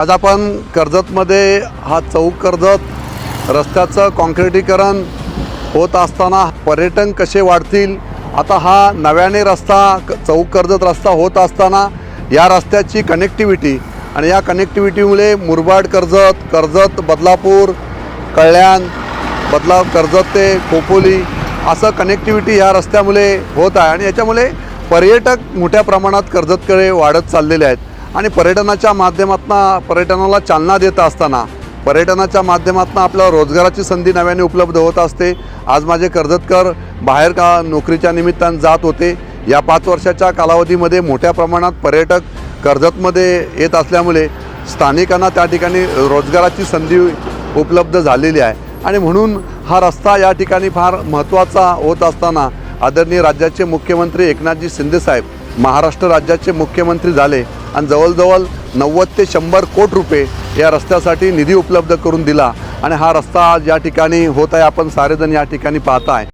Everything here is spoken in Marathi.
आज आपण कर्जतमध्ये हा चौक कर्जत रस्त्याचं काँक्रिटीकरण होत असताना पर्यटन कसे वाढतील, आता हा नव्याने रस्ता चौक कर्जत रस्ता होत असताना या रस्त्याची कनेक्टिव्हिटी आणि या कनेक्टिव्हिटीमुळे मुरबाड कर्जत, कर्जत बदलापूर, कल्याण, कर्जत ते खोपोली असं कनेक्टिव्हिटी या रस्त्यामुळे होत आहे आणि याच्यामुळे पर्यटक मोठ्या प्रमाणात कर्जतकडे वाढत चाललेले आहेत आणि पर्यटनाच्या माध्यमातून पर्यटनाला चालना देत असताना पर्यटनाच्या माध्यमातून आपल्याला रोजगाराची संधी नव्याने उपलब्ध होत असते। आज माझे कर्जतकर बाहेर नोकरीच्या निमित्तानं जात होते। या 5 वर्षाच्या कालावधीमध्ये मोठ्या प्रमाणात पर्यटक कर्जतमध्ये येत असल्यामुळे स्थानिकांना त्या ठिकाणी रोजगाराची संधी उपलब्ध झालेली आहे आणि म्हणून हा रस्ता या ठिकाणी फार महत्त्वाचा होत असताना आदरणीय राज्याचे मुख्यमंत्री एकनाथजी शिंदेसाहेब महाराष्ट्र राज्याचे मुख्यमंत्री झाले आणि जवळजवळ 90 ते 100 कोटी रुपये या रस्त्यासाठी निधी उपलब्ध करून दिला आणि हा रस्ता आज या ठिकाणी होत आहे। आपण सारेजण या ठिकाणी पाहताय।